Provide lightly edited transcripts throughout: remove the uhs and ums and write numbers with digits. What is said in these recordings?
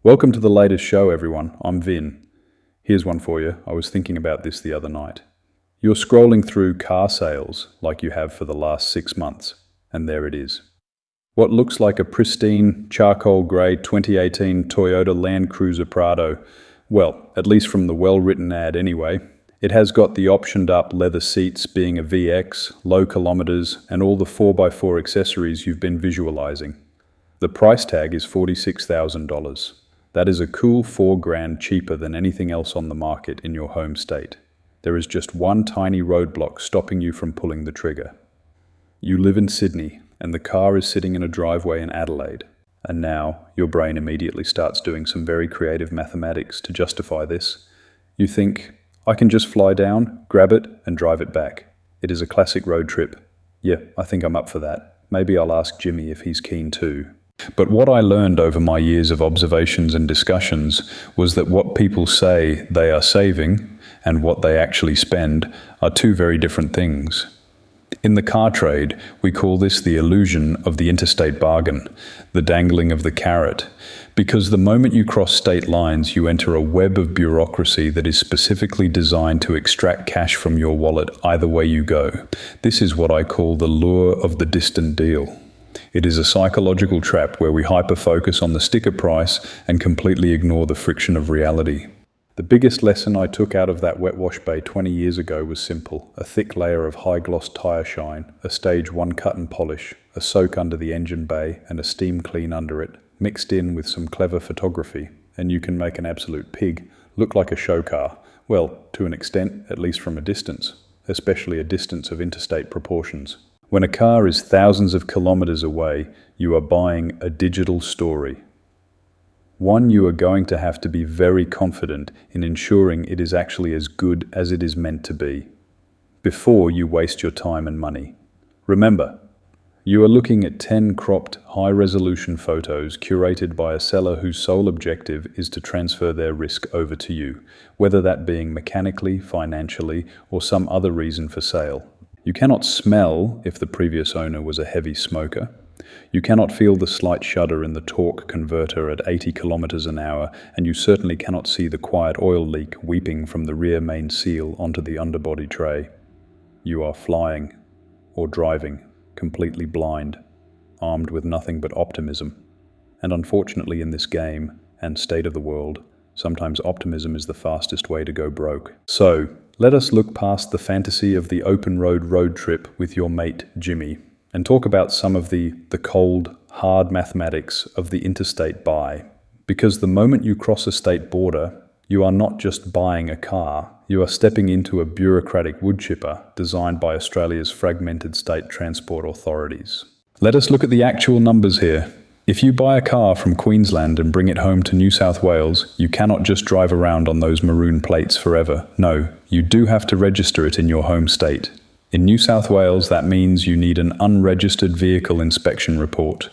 Welcome to the latest show, everyone. I'm VINN. Here's one for you. I was thinking about this the other night. You're scrolling through car sales like you have for the last 6 months, and there it is. What looks like a pristine, charcoal grey 2018 Toyota Land Cruiser Prado, well, at least from the well-written ad anyway. It has got the optioned-up leather seats being a VX, low kilometres, and all the 4x4 accessories you've been visualising. The price tag is $46,000. That is a cool $4,000 cheaper than anything else on the market in your home state. There is just one tiny roadblock stopping you from pulling the trigger. You live in Sydney, and the car is sitting in a driveway in Adelaide. And now, your brain immediately starts doing some very creative mathematics to justify this. You think, I can just fly down, grab it, and drive it back. It is a classic road trip. Yeah, I think I'm up for that. Maybe I'll ask Jimmy if he's keen too. But what I learned over my years of observations and discussions was that what people say they are saving and what they actually spend are two very different things. In the car trade, we call this the illusion of the interstate bargain, the dangling of the carrot, because the moment you cross state lines, you enter a web of bureaucracy that is specifically designed to extract cash from your wallet either way you go. This is what I call the lure of the distant deal. It is a psychological trap where we hyper-focus on the sticker price and completely ignore the friction of reality. The biggest lesson I took out of that wet wash bay 20 years ago was simple: a thick layer of high-gloss tyre shine, a stage 1 cut and polish, a soak under the engine bay and a steam clean under it, mixed in with some clever photography, and you can make an absolute pig look like a show car. Well, to an extent, at least from a distance, especially a distance of interstate proportions. When a car is thousands of kilometers away, you are buying a digital story. One you are going to have to be very confident in ensuring it is actually as good as it is meant to be, before you waste your time and money. Remember, you are looking at 10 cropped, high-resolution photos curated by a seller whose sole objective is to transfer their risk over to you, whether that being mechanically, financially, or some other reason for sale. You cannot smell if the previous owner was a heavy smoker. You cannot feel the slight shudder in the torque converter at 80 kilometers an hour, and you certainly cannot see the quiet oil leak weeping from the rear main seal onto the underbody tray. You are flying, or driving, completely blind, armed with nothing but optimism. And unfortunately in this game, and state of the world, sometimes optimism is the fastest way to go broke. So, let us look past the fantasy of the open road trip with your mate Jimmy, and talk about some of the cold, hard mathematics of the interstate buy. Because the moment you cross a state border, you are not just buying a car, you are stepping into a bureaucratic woodchipper designed by Australia's fragmented state transport authorities. Let us look at the actual numbers here. If you buy a car from Queensland and bring it home to New South Wales, you cannot just drive around on those maroon plates forever. No, you do have to register it in your home state. In New South Wales, that means you need an unregistered vehicle inspection report,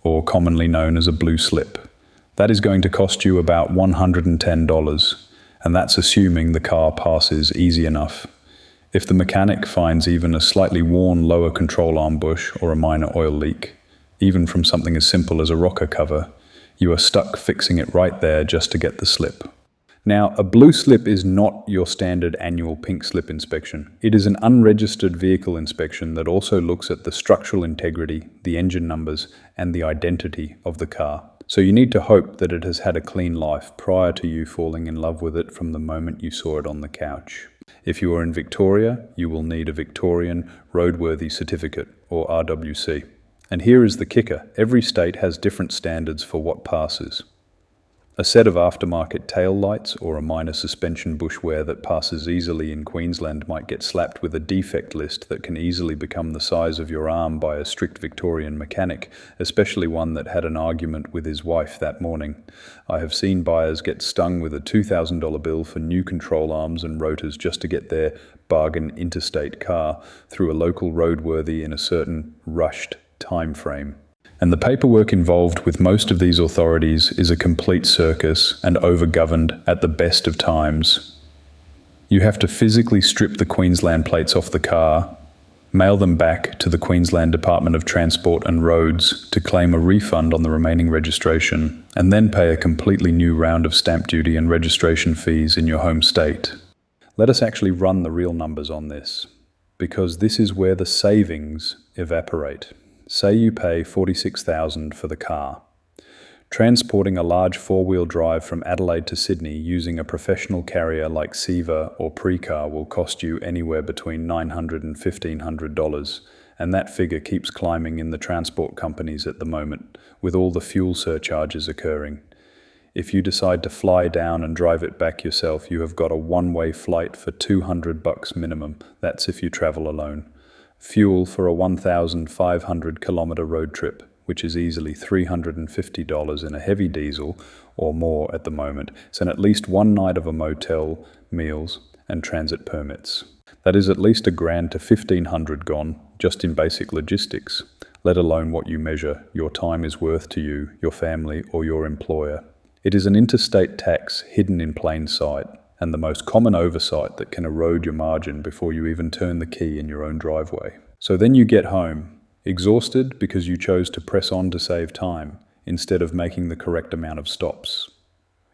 or commonly known as a blue slip. That is going to cost you about $110, and that's assuming the car passes easy enough. If the mechanic finds even a slightly worn lower control arm bush or a minor oil leak, even from something as simple as a rocker cover, you are stuck fixing it right there just to get the slip. Now, a blue slip is not your standard annual pink slip inspection. It is an unregistered vehicle inspection that also looks at the structural integrity, the engine numbers, and the identity of the car. So you need to hope that it has had a clean life prior to you falling in love with it from the moment you saw it on the couch. If you are in Victoria, you will need a Victorian Roadworthy Certificate, or RWC. And here is the kicker: every state has different standards for what passes. A set of aftermarket tail lights or a minor suspension bush wear that passes easily in Queensland might get slapped with a defect list that can easily become the size of your arm by a strict Victorian mechanic, especially one that had an argument with his wife that morning. I have seen buyers get stung with a $2,000 bill for new control arms and rotors just to get their bargain interstate car through a local roadworthy in a certain rushed time frame. And the paperwork involved with most of these authorities is a complete circus and overgoverned at the best of times. You have to physically strip the Queensland plates off the car, Mail them back to the Queensland Department of Transport and Roads to claim a refund on the remaining registration, and then pay a completely new round of stamp duty and registration fees in your home state. Let us actually run the real numbers on this, because this is where the savings evaporate. Say you pay $46,000 for the car. Transporting a large four-wheel drive from Adelaide to Sydney using a professional carrier like Seva or Precar will cost you anywhere between $900 and $1,500, and that figure keeps climbing in the transport companies at the moment, with all the fuel surcharges occurring. If you decide to fly down and drive it back yourself, you have got a one-way flight for $200 minimum. That's if you travel alone. Fuel for a 1,500 kilometer road trip, which is easily $350 in a heavy diesel or more at the moment, so at least one night of a motel, meals, and transit permits. That is at least $1,000 to $1,500 gone just in basic logistics, let alone what you measure your time is worth to you, your family, or your employer. It is an interstate tax hidden in plain sight, and the most common oversight that can erode your margin before you even turn the key in your own driveway. So then you get home, exhausted because you chose to press on to save time, instead of making the correct amount of stops.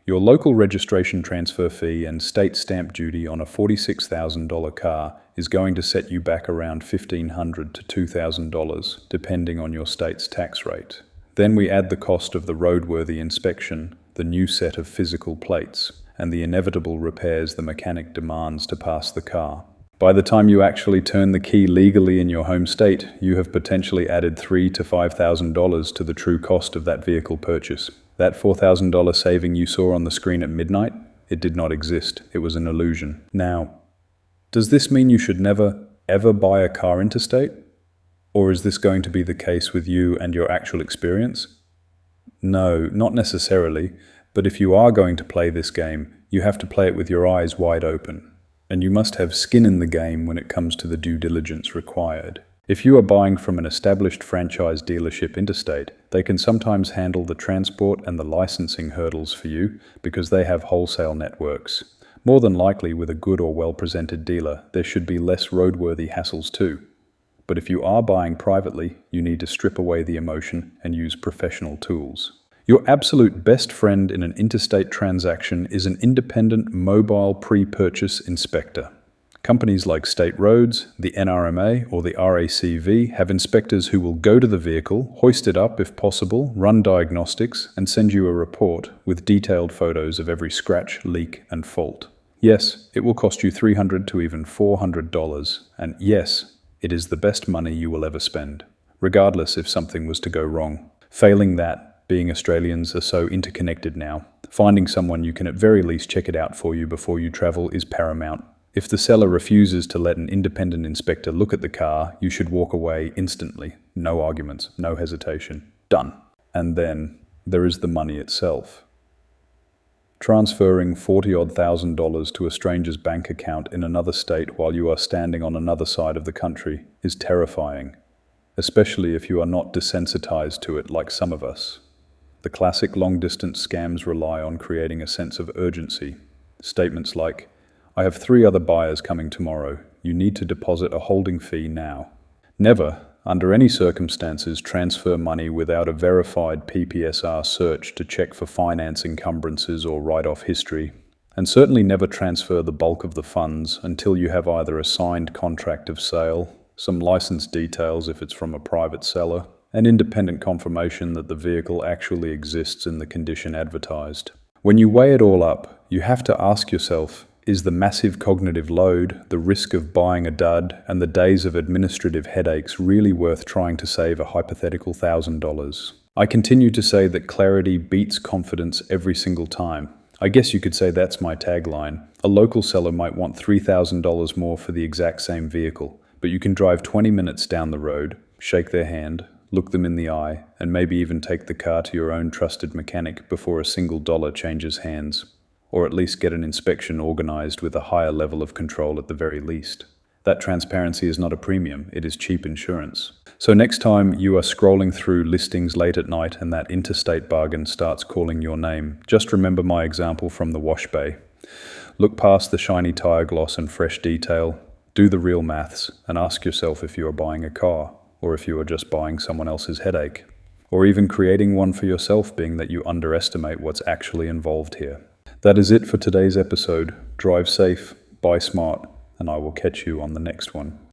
Your local registration transfer fee and state stamp duty on a $46,000 car is going to set you back around $1,500 to $2,000, depending on your state's tax rate. Then we add the cost of the roadworthy inspection, the new set of physical plates, and the inevitable repairs the mechanic demands to pass the car. By the time you actually turn the key legally in your home state, you have potentially added $3,000 to $5,000 to the true cost of that vehicle purchase. That $4,000 saving you saw on the screen at midnight, it did not exist. It was an illusion. Now, does this mean you should never, ever buy a car interstate? Or is this going to be the case with you and your actual experience? No, not necessarily, but if you are going to play this game, you have to play it with your eyes wide open. And you must have skin in the game when it comes to the due diligence required. If you are buying from an established franchise dealership interstate, they can sometimes handle the transport and the licensing hurdles for you because they have wholesale networks. More than likely, with a good or well-presented dealer, there should be less roadworthy hassles too. But if you are buying privately, you need to strip away the emotion and use professional tools. Your absolute best friend in an interstate transaction is an independent mobile pre-purchase inspector. Companies like State Roads, the NRMA, or the RACV have inspectors who will go to the vehicle, hoist it up if possible, run diagnostics, and send you a report with detailed photos of every scratch, leak, and fault. Yes, it will cost you $300 to even $400, and yes, it is the best money you will ever spend, regardless if something was to go wrong. Failing that, being Australians are so interconnected now, finding someone you can at very least check it out for you before you travel is paramount. If the seller refuses to let an independent inspector look at the car, you should walk away instantly. No arguments, no hesitation. Done. And then there is the money itself. Transferring $40,000 to a stranger's bank account in another state while you are standing on another side of the country is terrifying, especially if you are not desensitized to it like some of us. The classic long-distance scams rely on creating a sense of urgency. Statements like, "I have 3 other buyers coming tomorrow. You need to deposit a holding fee now." Never, under any circumstances, transfer money without a verified PPSR search to check for finance encumbrances or write-off history. And certainly never transfer the bulk of the funds until you have either a signed contract of sale, some license details if it's from a private seller, and independent confirmation that the vehicle actually exists in the condition advertised. When you weigh it all up, you have to ask yourself, is the massive cognitive load, the risk of buying a dud, and the days of administrative headaches really worth trying to save a hypothetical $1,000? I continue to say that clarity beats confidence every single time. I guess you could say that's my tagline. A local seller might want $3,000 more for the exact same vehicle, but you can drive 20 minutes down the road, shake their hand, look them in the eye, and maybe even take the car to your own trusted mechanic before a single dollar changes hands. Or at least get an inspection organized with a higher level of control at the very least. That transparency is not a premium, it is cheap insurance. So next time you are scrolling through listings late at night and that interstate bargain starts calling your name, just remember my example from the wash bay. Look past the shiny tire gloss and fresh detail. Do the real maths and ask yourself if you are buying a car, or if you are just buying someone else's headache, or even creating one for yourself, being that you underestimate what's actually involved here. That is it for today's episode. Drive safe, buy smart, and I will catch you on the next one.